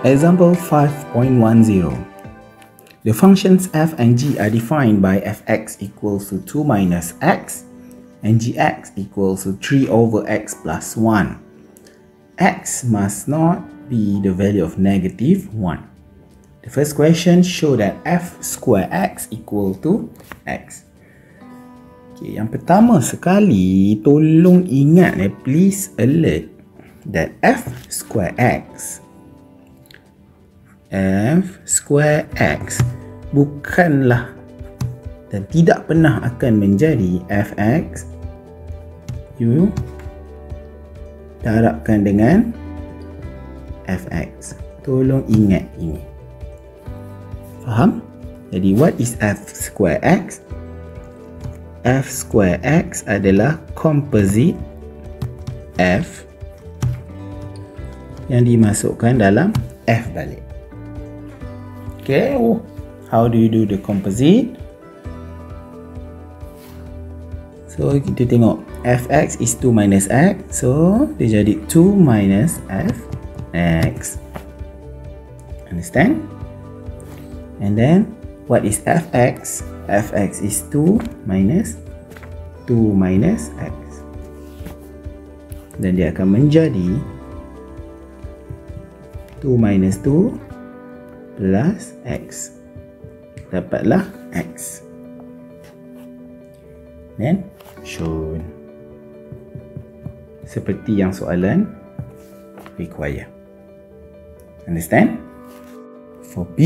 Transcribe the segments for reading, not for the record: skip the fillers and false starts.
Example 5.10. The functions f and g are defined by fx equals to 2 minus x and gx equals to 3 over x plus 1. X must not be the value of negative 1. The first question show that f square x equal to x. Okay, yang pertama sekali, tolong ingat please alert that f square x bukanlah dan tidak pernah akan menjadi fx you darabkan dengan fx. Tolong ingat ini. Faham? Jadi what is f square x? F square x adalah composite f yang dimasukkan dalam f balik. Okay, how do you do the composite? So kita tengok fx is 2 minus x, so dia jadi 2 minus fx. Understand? And then what is fx? Fx is 2 minus x. Dan dia akan menjadi 2 minus 2 plus x. Dapatlah x. Then shown. Seperti yang soalan require. Understand? For B,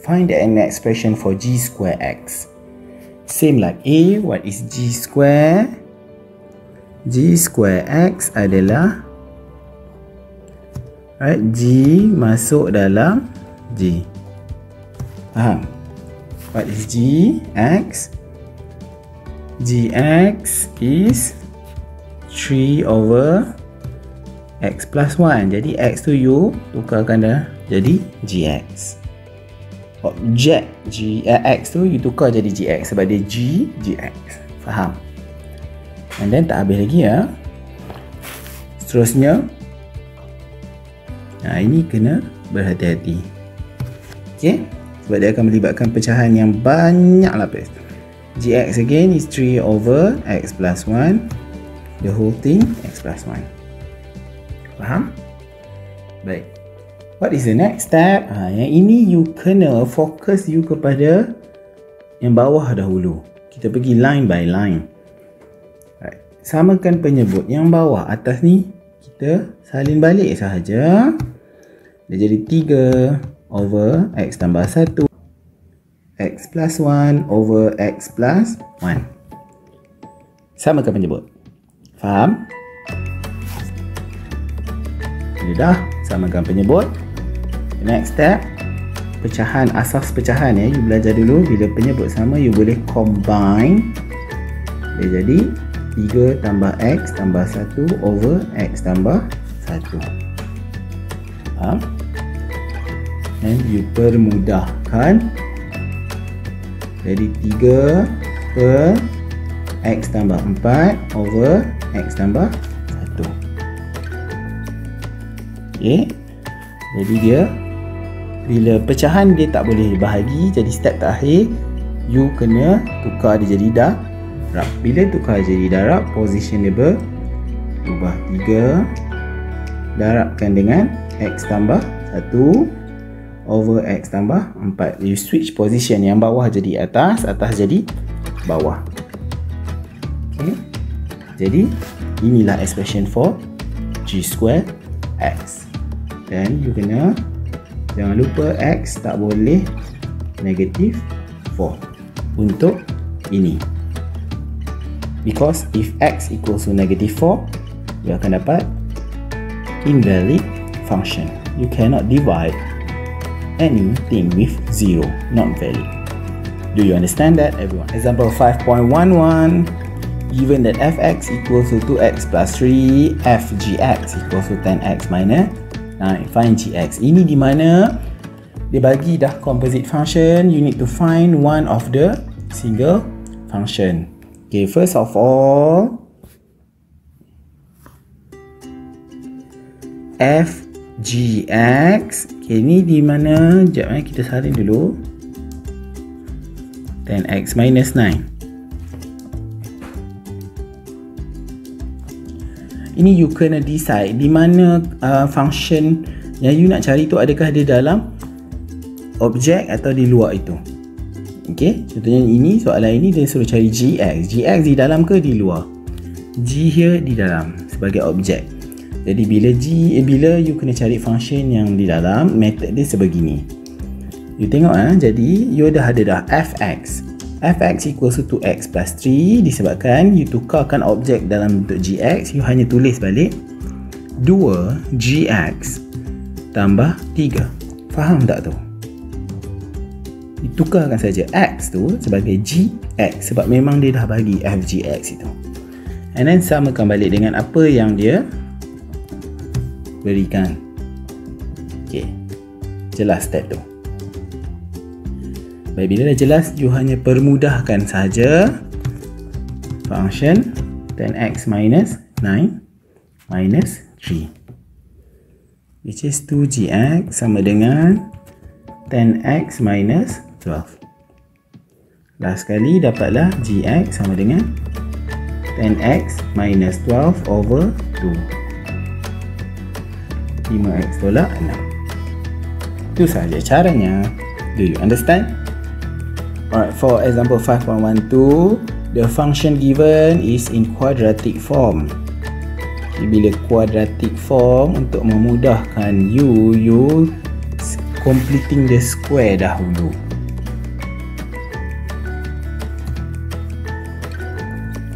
find the expression for g square x. Same like A, what is g square? G square x adalah g masuk dalam g. Faham? What is g? X. Gx is 3 over x plus 1. Jadi x tu you tukarkan dah jadi gx. Objek x tu you tukar jadi gx sebab dia gx. Faham? And then tak habis lagi ya. Seterusnya, ini kena berhati-hati. Okay? Sebab dia akan melibatkan pecahan yang banyak lapis. Gx again is 3 over x plus 1. The whole thing x plus 1. Faham? Baik. What is the next step? Yang ini you kena fokus you kepada yang bawah dahulu. Kita pergi line by line. Right. Samakan penyebut. Yang bawah, atas ni kita salin balik sahaja. Dia jadi 3 over x tambah 1. X plus 1 over x plus 1. Samakan penyebut. Faham? Ini dah. Samakan penyebut. The next step, pecahan, asas pecahan ya. You belajar dulu. Bila penyebut sama, you boleh combine. Dia jadi 3 tambah x tambah 1 over x tambah 1. Faham? Dan you permudahkan. Jadi 3 per x tambah 4 over x tambah 1. Okay. Jadi dia, bila pecahan dia tak boleh bahagi, jadi step terakhir you kena tukar dia jadi darab. Bila tukar jadi darab, position dia berubah. 3 darabkan dengan x tambah 1 over x tambah 4. You switch position, yang bawah jadi atas, atas jadi bawah. Okay. Jadi inilah expression for g square x. Dan you kena, jangan lupa x tak boleh negative 4 untuk ini. Because if x equals to negative 4, you akan dapat invalid function. You cannot divide anything with 0, not valid. Do you understand that, everyone? Example 5.11. Given that fx equals to 2x plus 3, f gx equals to 10x minus 9. Find gx. Ini di mana dia bagi dah composite function. You need to find one of the single function. Okay, first of all, f Gx. Okay, ni di mana? Sekejap kita salin dulu. 10x minus 9. Ini you kena decide di mana function yang you nak cari tu adakah di dalam objek atau di luar itu. Okay, contohnya ini, soalan ini dia suruh cari gx. Gx di dalam ke di luar? G here di dalam sebagai objek. Jadi bila you kena cari function yang di dalam, method dia sebegini. You tengok jadi you dah ada dah fx. Fx equals to 2x plus 3 disebabkan you tukarkan objek dalam bentuk gx, you hanya tulis balik 2gx tambah 3. Faham tak tu? Tukarkan saja x tu sebagai gx sebab memang dia dah bagi fgx itu. And then samakan balik dengan apa yang dia berikan. Okay, jelas step tu. Baik, bila dah jelas, you hanya permudahkan saja function 10x minus 9 minus 3, which is 2gx sama dengan 10x minus 12. Last sekali dapatlah gx sama dengan 10x minus 12 over 2. 5x tolak 6. Itu sahaja caranya. Do you understand? Alright, for example 5.12, the function given is in quadratic form. Bila quadratic form, untuk memudahkan you completing the square dahulu.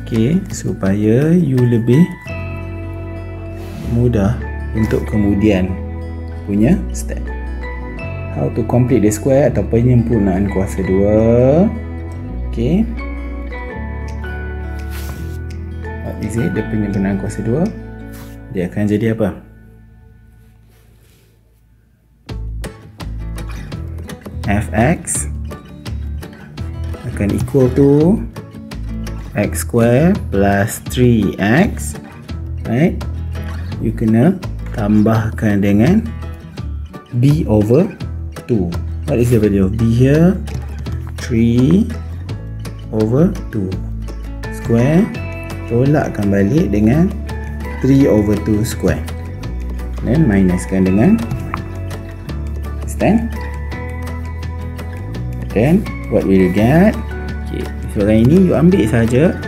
Okay, supaya you lebih mudah untuk kemudian punya step. How to complete the square atau penyempurnaan kuasa 2. Okay, what is it? Dia penyempurnaan kuasa 2, dia akan jadi apa? Fx akan equal to x square plus 3x. Right, you kena tambahkan dengan b over 2. What is the value of b here? 3 over 2 square, tolakkan balik dengan 3 over 2 square, dan minuskan dengan stand. Then what will you get? Okay, sebagai ini you ambil saja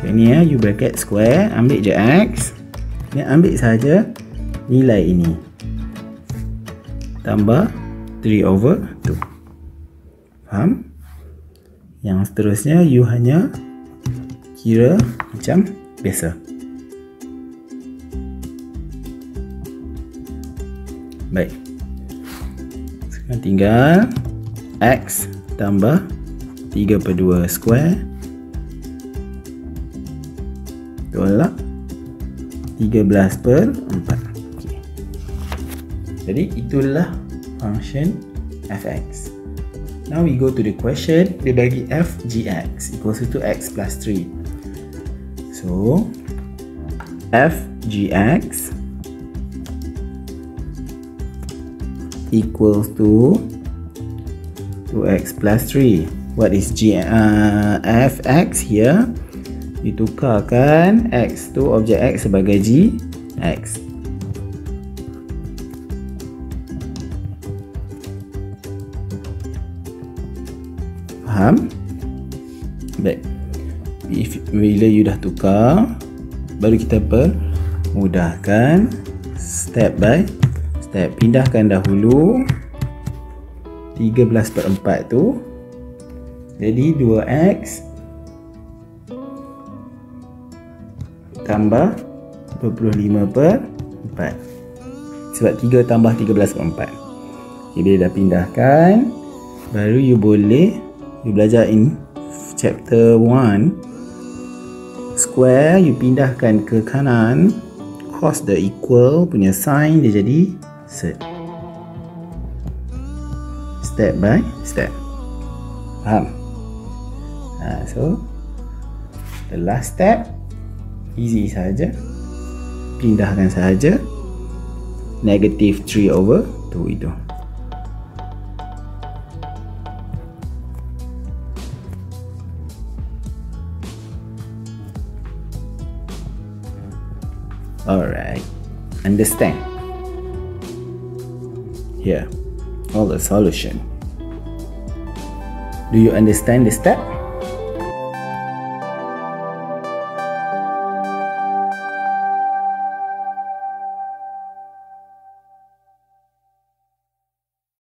macam ni you bracket square, ambil je x dan ambil saja nilai ini tambah 3 over 2. Faham? Yang seterusnya you hanya kira macam biasa. Baik, sekarang tinggal x tambah 3/2 square tolak 13/4. Okay. Jadi itulah function fx. Now we go to the question. Dia bagi f gx equals to x plus 3. So f gx equals to 2x plus 3. What is fx here? Ditukarkan x tu, objek x sebagai gx. Faham? Baik. Bila you dah tukar, baru kita permudahkan step by step. Pindahkan dahulu 13/4 tu jadi 2x tambah 25/4 sebab 3 tambah 13/4. Okay, bila dah pindahkan, baru you boleh belajar in chapter 1 square, you pindahkan ke kanan, cos the equal punya sign dia jadi set. Step by step. Faham? So the last step easy saja, pindahkan saja negative 3/2 itu. Alright, understand? Here, all the solution. Do you understand the step?